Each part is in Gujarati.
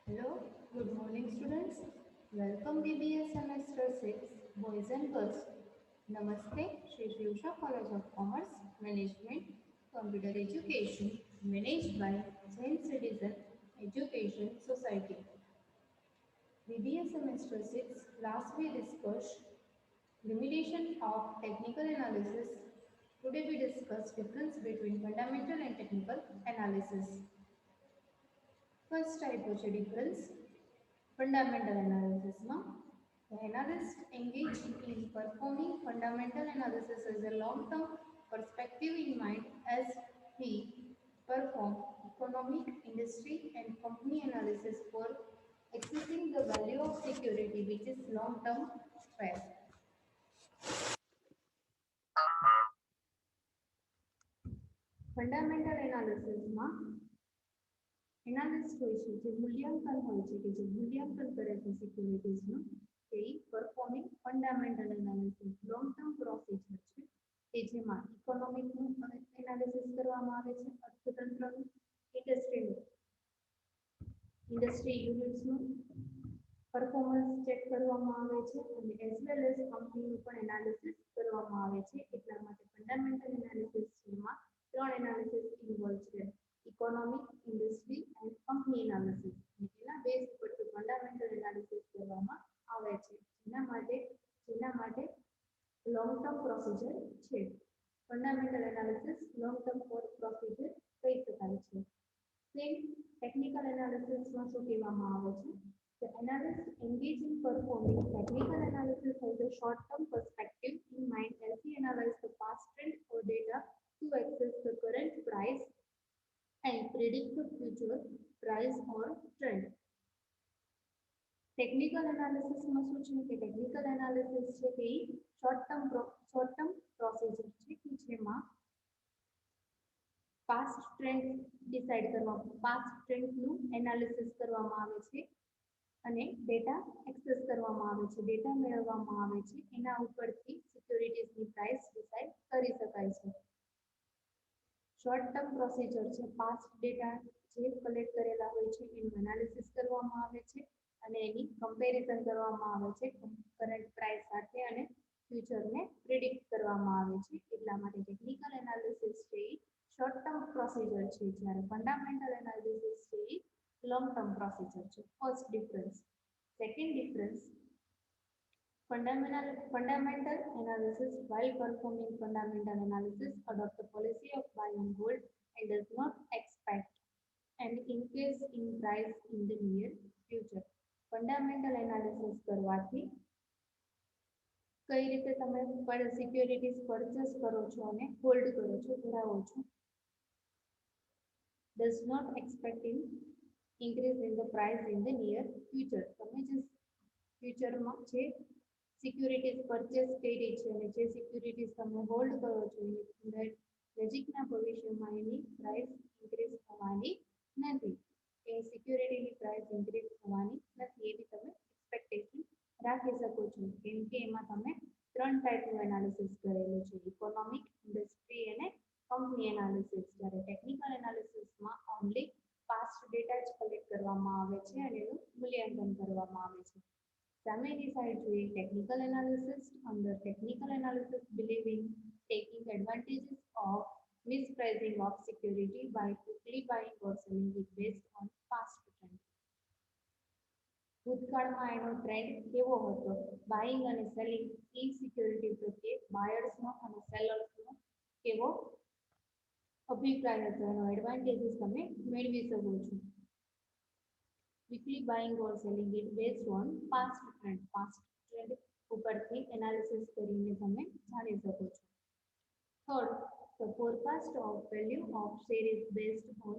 Hello, good morning students. Welcome BBA semester 6 boys and girls. Namaste, Shri Shri Usha College of Commerce Management Computer Education managed by Jain Citizen Education Society. BBA semester 6 class we discussed limitation of technical analysis. Today we discuss difference between fundamental and technical analysis. First type of difference fundamental analysis. The analyst engage in performing fundamental analysis as a long-term perspective in mind as he perform economic, industry and company analysis for accessing the value of security which is long-term fair. Fundamental એનાલિસિસમાં એનાલિસ્ટ હોય છે જે મૂલ્યાંકન હોય છે કે જે મૂલ્યાંકન કરે છે સિક્યુરિટીઝનું તે performing fundamental analysis long term procedure છે કે જેમાં ઇકોનોમિકનું એનાલિસિસ કરવામાં આવે છે અર્થતંત્રનું ઇન્ડસ્ટ્રી યુનિટ્સનું પરફોર્મન્સ ચેક કરવામાં આવે છે અને એઝ વેલ એઝ કંપનીનું પણ એનાલિસિસ કરવામાં આવે છે એટલા માટે ફંડામેન્ટલ એનાલિસિસ જેમાં ત્રણ એનાલિસિસ ઇન્વોલ્વ છે economic industry and company analysis અને એના બેઝ ઉપરથી ફંડામેન્ટલ એનાલિસિસ કરવામાં આવે છે જેના માટે લોંગ ટર્મ પ્રોસિજર છે fundamental analysis long term procedure કહી શકાય છે સેમ ટેકનિકલ એનાલિસિસમાં શું કહેવામાં આવે છે The analyst engage in performing technical analysis has a short-term perspective in mind as he analyzes the past trend or data to access the current price and predict the future price or trend. Technical એનાલિસિસમાં શું છે કે ટેકનિકલ એનાલિસિસ છે તે શોર્ટ ટર્મ પ્રોસિજર છે કે જેમાં પાસ્ટ ટ્રેન્ડ ડિસાઇડ કરવા પાસ્ટ ટ્રેન્ડનું એનાલિસિસ કરવામાં આવે છે અને ડેટા એક્સેસ કરવામાં આવે છે ડેટા મેળવવામાં આવે છે એના ઉપરથી સિક્યુરિટીઝની પ્રાઇસ ડિસાઇડ કરી શકાય છે શોર્ટ ટર્મ પ્રોસિજર છે પાસ્ટ ડેટા જે કલેક્ટ કરેલા હોય છે એનું એનાલિસિસ કરવામાં આવે છે અને એની કમ્પેરિઝન કરવામાં આવે છે કરંટ પ્રાઇસ સાથે અને ફ્યુચરને પ્રિડિક્ટ કરવામાં આવે છે એટલા માટે ટેકનિકલ એનાલિસિસ છે એ શોર્ટ ટર્મ પ્રોસિજર છે જ્યારે ફંડામેન્ટલ એનાલિસિસ છે એ long term procedure છે first difference second difference fundamental analysis while performing fundamental analysis adopt the policy of buying gold and does not expect an increase in price in the near future fundamental analysis કરવાથી કઈ રીતે તમે સિક્યુરિટીઝ પરચેસ કરો છો અને હોલ્ડ કરો છો ધરાવો છો does not expect in increase in the price in the near future તમે જે ફ્યુચરમાં જે સિક્યુરિટીઝ પરચેસ કરી છે અને જે સિક્યુરિટીઝ તમે હોલ્ડ કરો છો એની નજીકના ભવિષ્યમાં એની પ્રાઇસ ઇન્ક્રીઝ થવાની નથી એ સિક્યુરિટીની પ્રાઇસ ઇન્ક્રીઝ થવાની નથી એવી તમે એક્સપેક્ટેશન રાખી શકો છો કેમ કે એમાં તમે ત્રણ ટાઈપનું એનાલિસિસ કરેલું છે ઇકોનોમિક ઇન્ડસ્ટ્રી અને કંપની એનાલિસિસ જ્યારે ટેકનિકલ એનાલિસિસમાં ઓનલી પાસ્ટ ડેટા જ કલેક્ટ કરવામાં આવે છે અને એનું મૂલ્યાંકન કરવામાં આવે છે સામેની સાઈડ જોઈએ ટેકનિકલ એનાલિસિસ અંદર technical analysis believe in taking advantages of mispricing of security by quickly buying or selling it based on past trend ભૂતકાળમાં એનો ટ્રેન્ડ કેવો હતો બાઇંગ અને સેલિંગ એ સિક્યુરિટી પ્રત્યે બાયર્સનો અને સેલર્સનો કેવો અભિપ્રાય હતો એનો એડવાન્ટેજીસ તમે મેળવી શકો છો quickly buying or selling it based on past trend ઉપરથી એનાલિસિસ કરીને તમે જાણી શકો છો third the forecast of value of share is based on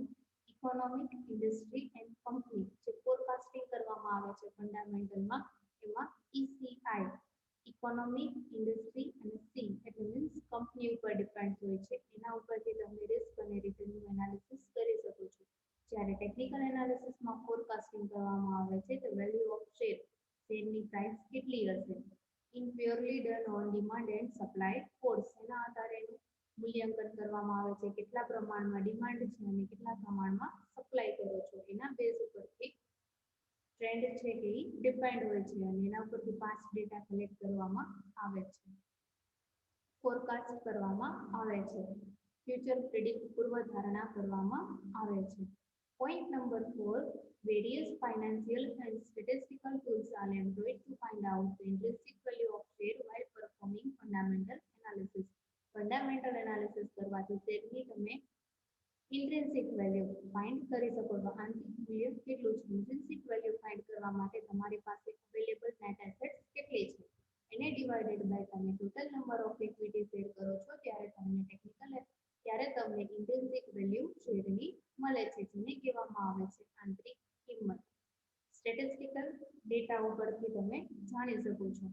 economic industry and company જે ફોરકાસ્ટિંગ કરવામાં આવે છે ફંડામેન્ટલમાં એમાં ECI ઇકોનોમિક ઇન્ડસ્ટ્રી અને સી એટલે મીન્સ કંપની ઉપર ડિપેન્ડ હોય છે એના ઉપરથી તમે રિસ્ક અને રિટર્નનું એનાલિસિસ કરી શકો છો જ્યારે ટેકનિકલ એનાલિસિસમાં ફોરકાસ્ટિંગ કરવામાં આવે છે તો વેલ્યુ ઓફ શેરની પ્રાઇસ કેટલી હશે in purely done on demand and supply force એના આધારે એનું મૂલ્યાંકન કરવામાં આવે છે કેટલા પ્રમાણમાં ડિમાન્ડ છે અને કેટલા પ્રમાણમાં સપ્લાય કરો છો એના બેઝ ઉપરથી ટ્રેન્ડ છે કે એ ડિપેન્ડ હોય છે અને એના ઉપરથી પાસ્ટ ડેટા કલેક્ટ કરવામાં આવે છે, ફોરકાસ્ટ કરવામાં આવે છે, ફ્યુચર પ્રિડિક્ટ પૂર્વધારણા કરવામાં આવે છે. Point number 4, various financial and statistical tools are employed to find out the intrinsic value of share while performing fundamental analysis. Fundamental analysis કરવાથી શેરની તમે ઇન્ટ્રિન્સિક વેલ્યુ ફાઇન્ડ કરી શકો છો. આંતરિક મૂલ્ય કેટલું છે, ઇન્ટ્રિન્સિક વેલ્યુ ફાઇન્ડ કરવા માટે તમારી પાસે અવેલેબલ નેટ એસેટ્સ કેટલી છે એને ડિવાઇડેડ બાય તમે total number of equity share કરો છો ત્યારે તમને ઇન્ટ્રિન્સિક વેલ્યુ શેરની મળે છે, જેને કહેવામાં આવે છે આંતરિક કિંમત. સ્ટેટિસ્ટિકલ ડેટા ઉપરથી તમે જાણી શકો છો.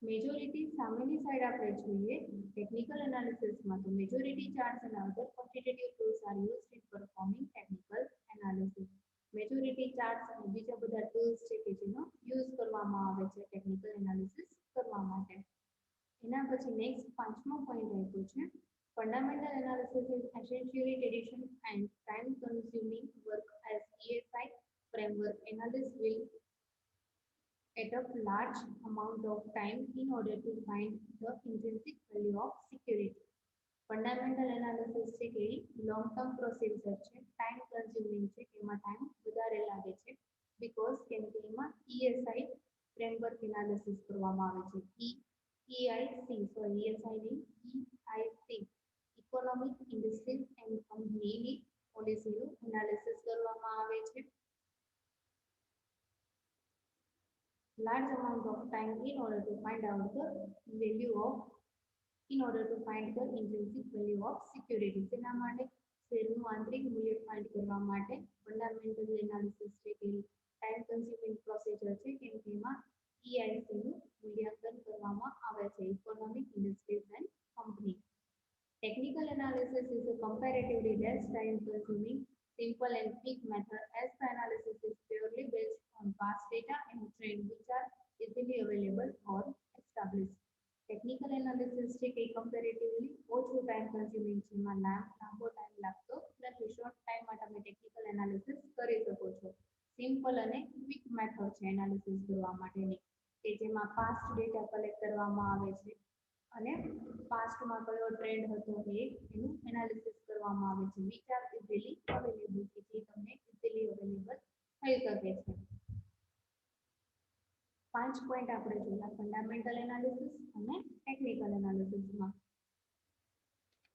મેજોરિટી સામેની સાઈડ આપણે જોઈએ ટેકનિકલ એનાલિસિસમાં તો મેજોરિટી ચાર્ટ્સ અને other quantitative tools are used in performing technical analysis. Majority charts અને બીજા બધા ટૂલ્સ છે કે જેનો યુઝ કરવામાં આવે છે ટેકનિકલ એનાલિસિસ કરવા માટે. એના પછી નેક્સ્ટ પાંચમો પોઈન્ટ આપ્યો છે fundamental analysis is essentially tradition end time consuming work as ESI framework analysis will at a large amount of time in order to find the intrinsic value of security. Fundamental analysis છે કે લોંગ ટર્મ પ્રોસીજર છે, ટાઈમ કન્ઝ્યુમિંગ છે, એમાં ટાઈમ વધારે લાગે છે બીકોઝ કેમ કે એમાં ESI ફ્રેમવર્ક એનાલિસિસ કરવામાં આવે છે. EIC ઇકોનોમિક ઇન્ડસ્ટ્રીઝ એન્ડ કંપનીની પોલિસીનું એનાલિસિસ કરવામાં આવે છે. Large amount of time in order to find out the value of intrinsic value of security. તેના માટે શેરનું આંતરિક મૂલ્ય ફાઇન્ડ કરવા માટે ફંડામેન્ટલ એનાલિસિસ છે કે ટાઈમ કન્ઝ્યુમિંગ પ્રોસીજર છે કેમ કે એમાં EIC નું મૂલ્યાંકન કરવામાં આવે છે, economic industries and company. Technical analysis is a comparatively less time consuming, simple and quick method as the analysis is purely based on past data and trend which are easily available or established. Technical analysis છે કે comparatively ઓછું time consuming છે, એમાં લાંબો ટાઈમ લાગતો નથી, શોર્ટ ટાઈમમાં તમે ટેકનિકલ એનાલિસિસ કરી શકો છો. સિમ્પલ અને ક્વિક મેથડ છે એનાલિસિસ કરવા માટેની કે જેમાં પાસ્ટ ડેટા કલેક્ટ કરવામાં આવે છે અને પાસ્ટમાં કયો ટ્રેન્ડ હતો એનું એનાલિસિસ કરવામાં આવે છે, વિચ આર ઇઝીલી અવેલેબલ કે જે તમને ઇઝીલી અવેલેબલ થઈ શકે છે. 5 પોઈન્ટ આપણે જોયા ફંડામેન્ટલ એનાલિસિસ અને ટેકનિકલ એનાલિસિસમાં.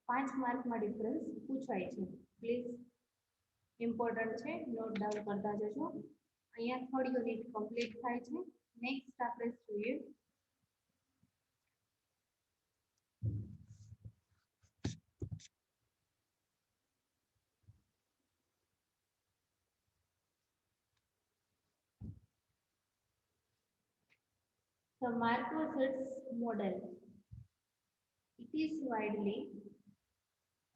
5 માર્કમાં ડિફરન્સ પૂછાય છે, પ્લીઝ ઇમ્પોર્ટન્ટ છે, નોટ ડાઉન કરતા જજો. અહીંયા થર્ડ યુનિટ કમ્પ્લીટ થાય છે. નેક્સ્ટ આપણે જોઈએ the Markovits model. It is widely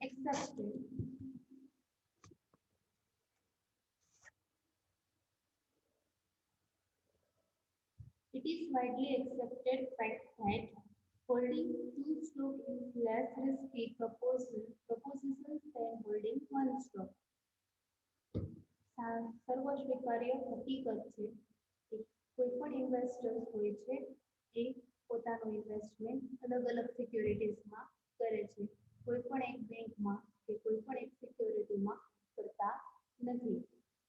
accepted fact that holding two stocks is less risky proposition than holding one stock. સર્વસ્વીકાર્ય હકીકત છે કે કોઈ પણ ઇન્વેસ્ટર્સ હોય છે એ પોતાનું ઇન્વેસ્ટમેન્ટ અલગ અલગ સિક્યોરિટીઝમાં કરે છે, કોઈ પણ એક બેંકમાં કે કોઈ પણ એક સિક્યોરિટીમાં કરતા નથી.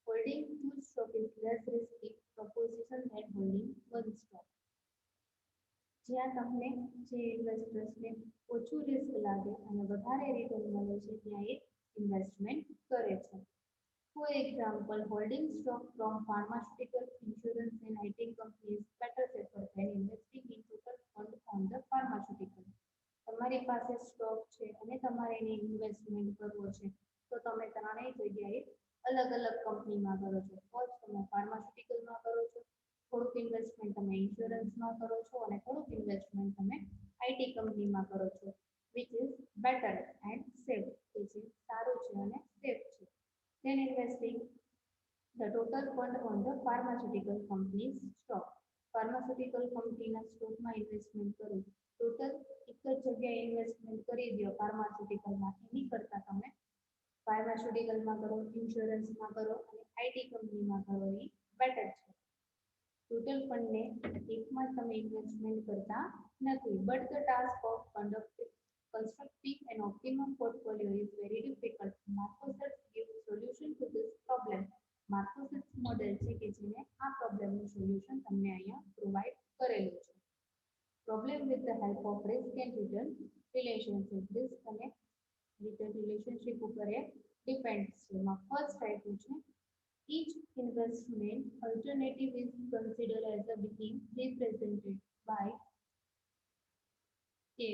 Holding to stock is less risky proposition than holding one stock. જ્યાં તમને જે ઇન્વેસ્ટર્સને ઓછું રિસ્ક લાગે અને વધારે રિટર્ન મળે છે ત્યાં એ ઇન્વેસ્ટમેન્ટ કરે છે. For example, holding stock from pharmaceutical, insurance and IT companies better safer than investing in total fund on the pharmaceutical. તમારી પાસે સ્ટોક છે અને તમારે એને ઇન્વેસ્ટમેન્ટ કરવો છે તો તમે ત્રણેય જગ્યાએ અલગ અલગ કંપનીમાં કરો છો. ફર્સ્ટ તમે ફાર્માસ્યુટિકલમાં કરો છો, થોડુંક ઇન્વેસ્ટમેન્ટ તમે ઇન્સ્યોરન્સમાં કરો છો અને થોડુંક ઇન્વેસ્ટમેન્ટ તમે IT કંપનીમાં કરો છો, which is better and safe, કે જે સારું છે અને સેફ છે. Then investing the total fund on the pharmaceutical company's stock. Pharmaceutical કંપનીના સ્ટોકમાં ઇન્વેસ્ટમેન્ટ કરો, ટોટલ એક જ જગ્યાએ ઇન્વેસ્ટમેન્ટ કરી દો ફાર્માસ્યુટિકલમાં, એની કરતાં તમે ફાર્માસ્યુટિકલમાં કરો, ઇન્સ્યોરન્સમાં કરો અને IT કંપનીમાં કરો એ બેટર છે. ટોટલ ફંડને એકમાં તમે ઇન્વેસ્ટમેન્ટ કરતા નથી. But the task of constructing an optimum portfolio is very difficult. Marcos's gives solution to this problem. Markowitz model છે કે જેને આ પ્રોબ્લેમનું સોલ્યુશન તમને અહીંયા પ્રોવાઈડ કરેલું છે. Problem with the help of risk and return relationship. Risk અને રિટર્ન રિલેશનશિપ ઉપર એ ડિપેન્ડ છે. એમાં ફર્સ્ટ આપ્યું છે each investment alternative is considered as a being represented by a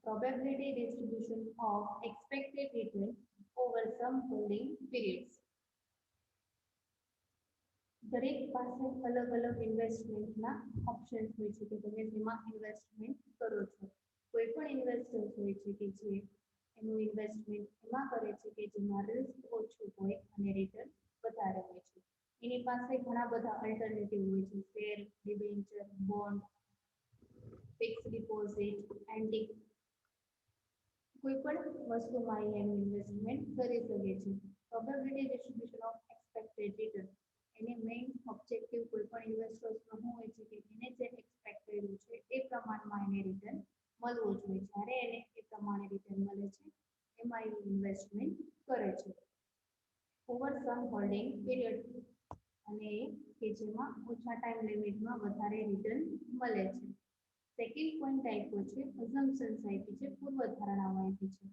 probability distribution of expected return over some holding periods. દરેક પાસે અલગ અલગ ઇન્વેસ્ટમેન્ટના ઓપ્શન્સ હોય છે કે તમે જેમાં ઇન્વેસ્ટમેન્ટ કરો છો. કોઈ પણ ઇન્વેસ્ટર્સ હોય છે કે જે એનું ઇન્વેસ્ટમેન્ટ એમાં કરે છે કે જેમાં રિસ્ક ઓછું હોય અને રિટર્ન વધારે હોય છે. એની પાસે ઘણા બધા અલ્ટરનેટિવ હોય છે, share, debenture, bond, fix deposit, antique. કોઈ પણ વસ્તુમાં એનું ઇન્વેસ્ટમેન્ટ કરી શકે છે. Probability distribution of expected return. એને મેઇન ઓબ્જેક્ટિવ કોઈ પણ ઇન્વેસ્ટર્સનો શું હોય છે કે એને જે એક્સપેક્ટ કર્યું છે એ પ્રમાણમાં એને રિટર્ન મળવું જોઈએ. જ્યારે એને એ પ્રમાણે રિટર્ન મળે છે એમાં એવું ઇન્વેસ્ટમેન્ટ કરે છે ઓવર સમ હોલ્ડિંગ પીરિયડ, અને કે જેમાં ઓછા ટાઈમ લિમિટમાં વધારે રિટર્ન મળે છે. સેકન્ડ પોઈન્ટ આપ્યો છે અઝમ્પશન્સ આપી છે, પૂર્વધારણાઓ આપી છે.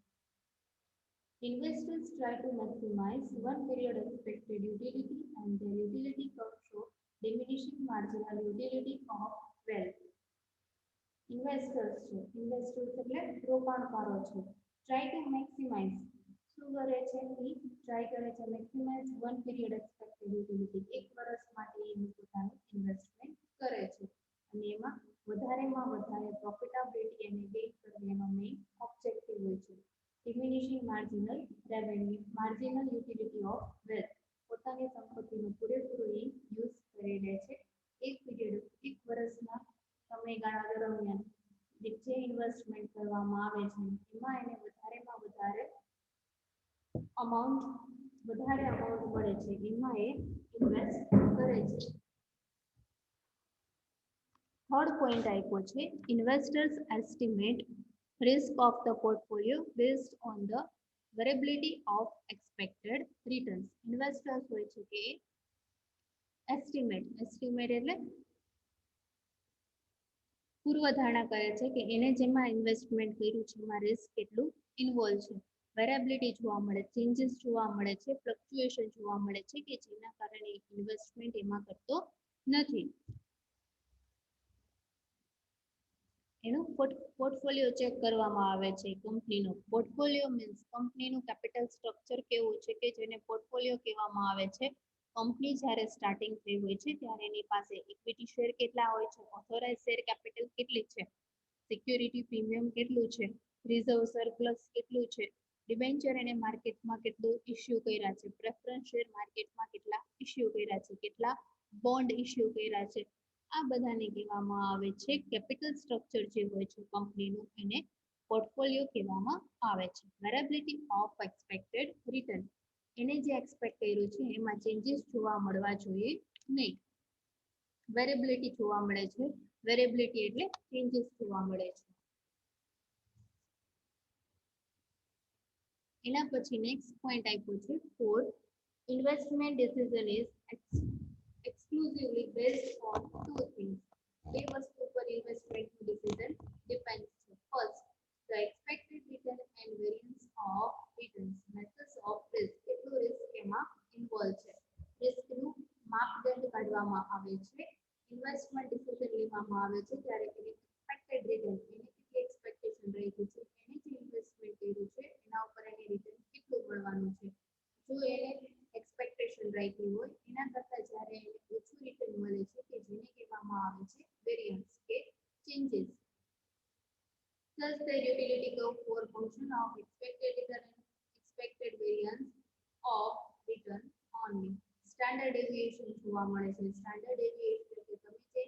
Investors try to maximize one period expected utility and their utility curve show diminishing marginal utility of wealth. Investors એટલે રોકાણકારો છે. Try to maximize શું કરે છે એ ટ્રાય કરે છે maximise one period expected utility. એક વર્ષ માટે એનું પોતાનું ઇન્વેસ્ટમેન્ટ કરે છે અને એમાં વધારેમાં વધારે પ્રોફિટેબિલિટી અને ગેઇન કરવી એનો મેઇન ઓબ્જેક્ટિવ હોય છે. Diminishing marginal revenue, marginal utility of wealth. પોતાની સંપત્તિનો પૂરેપૂરો યુઝ કરી લે છે. એક પીરિયડ, એક વર્ષના સમયગાળા દરમિયાન જે ઇન્વેસ્ટમેન્ટ કરવામાં આવે છે એમાં એને વધારેમાં વધારે અમાઉન્ટ મળે છે એમાં એ ઇન્વેસ્ટ કરે છે. થર્ડ પોઈન્ટ આપ્યો છે investors estimate risk of the portfolio based on the variability of expected returns. Investors હોય છે કે એસ્ટિમેટ એટલે પૂર્વધારણા કરે છે કે એને જેમાં ઇન્વેસ્ટમેન્ટ કર્યું છે એમાં રિસ્ક કેટલું ઇન્વોલ્વ છે. વેરિએબિલિટી જોવા મળે, ચેન્જીસ જોવા મળે છે, ફ્લક્ચ્યુએશન જોવા મળે છે કે જેના કારણે ઇન્વેસ્ટમેન્ટ એમાં કરતો નથી. એનું પોર્ટફોલિયો ચેક કરવામાં આવે છે. કંપનીનો પોર્ટફોલિયો મીન્સ કંપનીનું કેપિટલ સ્ટ્રક્ચર કેવું છે કે જેને પોર્ટફોલિયો કહેવામાં આવે છે. કંપની જ્યારે સ્ટાર્ટિંગ થઈ હોય છે ત્યારે એની પાસે ઇક્વિટી શેર કેટલા હોય છે, ઓથોરાઇઝ શેર કેપિટલ કેટલી છે, સિક્યુરિટી પ્રીમિયમ કેટલું છે, રિઝર્વ સરપ્લસ કેટલું છે, ડિબેન્ચર એને માર્કેટમાં કેટલું ઇસ્યુ કર્યા છે, પ્રેફરન્સ શેર માર્કેટમાં કેટલા ઇસ્યુ કર્યા છે, કેટલા બોન્ડ ઇસ્યુ કર્યા છે. આ બધાને કહેવામાં આવે છે કેપિટલ સ્ટ્રક્ચર જે હોય છે કંપનીનું એને પોર્ટફોલિયો કહેવામાં આવે છે. Variability of expected return. એને જે એક્સપેક્ટ કર્યું છે એમાં ચેન્જીસ જોવા મળવા જોઈએ નહીં. વેરિએબિલિટી જોવા મળે છે. વેરિએબિલિટી એટલે ચેન્જીસ જોવા મળે છે. એના પછી નેક્સ્ટ પોઈન્ટ આપ્યો છે fourth, investment decision is exclusively based on two things. બે વસ્તુ પર ઇન્વેસ્ટમેન્ટનું ડિસિઝન ડિપેન્ડ છે. First, the expected return and variance of returns. Methods of risk. કેટલું રિસ્ક એમાં ઇન્વોલ્વ છે. રિસ્કનું માપદંડ કાઢવામાં આવે છે. ઇન્વેસ્ટમેન્ટ ડિસિઝન લેવામાં આવે છે ત્યારે એની એક્સપેક્ટેડ રિટર્ન, એની કેટલી એક્સપેક્ટેશન રહી છે, એને જે ઇન્વેસ્ટમેન્ટ કર્યું છે એના ઉપર એની રિટર્ન કેટલું મળવાનું છે. જો એને એક્સપેક્ટેશન રાખી હોય એના કરતાં જ્યારે એને ઓછું રિટર્ન મળે છે કે જેને કહેવામાં આવે છે વેરિયન્સ કે changes. Thus the utility curve for function of expected return and expected variance of return only. Standard deviation જોવા મળે છે. સ્ટાન્ડર્ડ ડેવિએશન એટલે તમે જે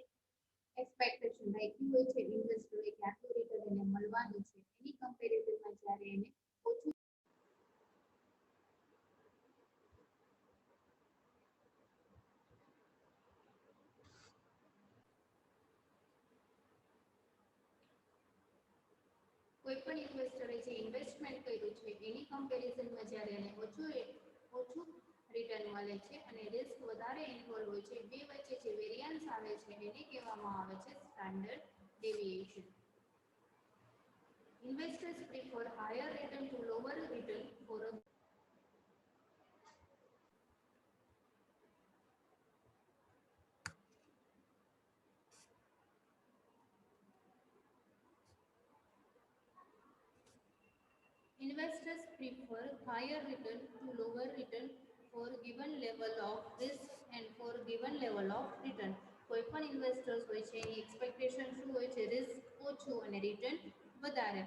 એક્સપેક્ટેશન રાખી હોય છે ઇન્વેસ્ટરે કે આટલું રિટર્ન એને મળવાનું છે એની કમ્પેરિઝનમાં જ્યારે એને ઓછું કોઈ પણ ઇન્વેસ્ટરે જે ઇન્વેસ્ટમેન્ટ કર્યું છે એની કમ્પેરિઝનમાં જ્યારે એને ઓછું રિટર્ન મળે છે અને રિસ્ક વધારે ઇન્વોલ્વ હોય છે, બે વચ્ચે જે વેરિયન્સ આવે છે એને કહેવામાં આવે છે standard deviation. Investors prefer higher return to lower return for a Investors prefer higher return to lower return for given level of risk and for given level of return. કોઈ પણ ઇન્વેસ્ટર્સ હોય છે એની એક્સપેક્ટેશન શું હોય છે? રિસ્ક ઓછું અને રિટર્ન વધારે.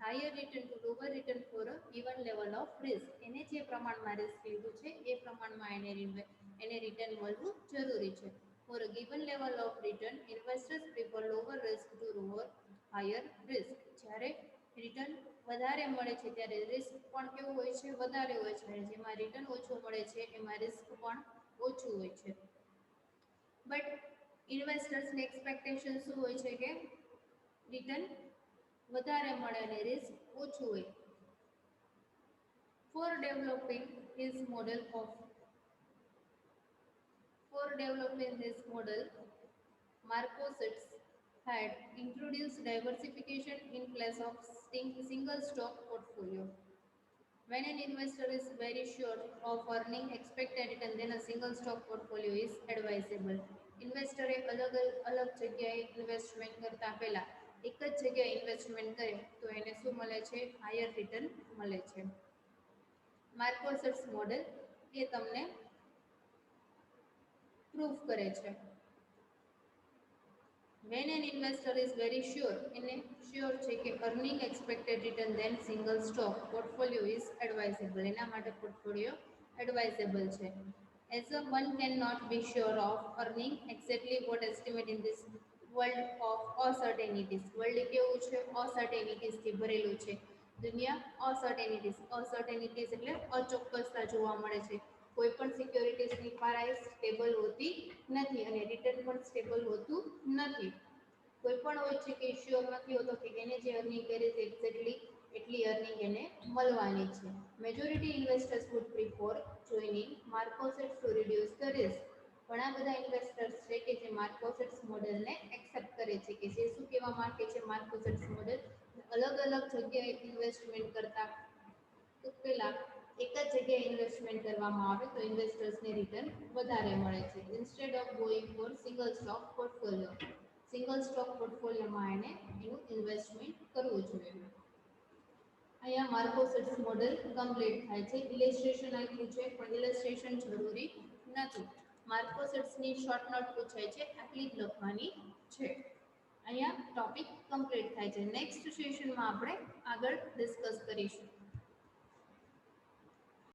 Higher return to lower return for a given level of risk. એને જે પ્રમાણમાં રિસ્ક લીધું છે એ પ્રમાણમાં એને રિટર્ન મળવું જરૂરી છે. For a given level of return investors prefer lower risk two lower higher risk. જ્યારે રિટર્ન વધારે મળે છે ત્યારે રિસ્ક પણ કેવું હોય છે? વધારે હોય છે. જેમાં રિટર્ન ઓછું મળે છે એમાં રિસ્ક પણ ઓછું હોય છે. બટ ઇન્વેસ્ટર્સની એક્સપેક્ટેશન શું હોય છે કે રિટર્ન વધારે મળે અને રિસ્ક ઓછું હોય. For developing his model, Markowitz had introduced diversification in place of single stock portfolio. When an investor is very sure of earning expected return, then a single stock portfolio is advisable. ઇન્વેસ્ટરે અલગ જગ્યાએ ઇન્વેસ્ટમેન્ટ કરતા પહેલા એક જ જગ્યાએ ઇન્વેસ્ટમેન્ટ કરે તો એને શું મળે છે? હાયર રિટર્ન મળે છે. માર્કોસેટ્સ મોડેલ એ તમને પ્રૂફ કરે છે. When an investor is very sure, એને શ્યોર છે કે earning expected return, then single stock portfolio is advisable. એના માટે પોર્ટફોલિયો advisable છે. As a one cannot be sure of earning exactly what estimate in this world of uncertainties. World કેવું છે? uncertainties થી ભરેલું છે. દુનિયા uncertainties એટલે અચોક્કસતા જોવા મળે છે. કોઈ પણ સિક્યોરિટીઝની પ્રાઇસ સ્ટેબલ હોતી નથી અને રિટર્ન પણ સ્ટેબલ હોતું નથી. કોઈ પણ હોય છે કે શ્યોર નથી હોતો કે એને જે અર્નિંગ કરી છે એક્ઝેક્ટલી એટલી અર્નિંગ એને મળવાની છે. Majority investors would prefer joining Markowitz to reduce the risk. ઘણા બધા ઇન્વેસ્ટર્સ છે કે જે માર્કોસેટ્સ મોડેલને એક્સેપ્ટ કરે છે કે જે શું કહેવા માંગે છે? માર્કોસેટ્સ મોડેલ અલગ જગ્યાએ ઇન્વેસ્ટમેન્ટ કરતા પહેલા એક જ જગ્યાએ ઇન્વેસ્ટમેન્ટ કરવામાં આવે તો ઇન્વેસ્ટર્સને રિટર્ન વધારે મળે છે. Instead of going for single stock portfolio, single stock પોર્ટફોલિયોમાં એને એનું ઇન્વેસ્ટમેન્ટ કરવું જોઈએ. અહીંયા માર્કોસેટ્સ મોડેલ કમ્પ્લીટ થાય છે. ઇલેસ્ટ્રેશન આપ્યું છે પણ ઇલેસ્ટ્રેશન જરૂરી નથી. માર્કોસેટ્સની શોર્ટ નોટ પૂછાય છે, આટલી જ લખવાની છે. અહીંયા ટોપિક કમ્પ્લીટ થાય છે. નેક્સ્ટ સેશનમાં આપણે આગળ ડિસ્કસ કરીશું.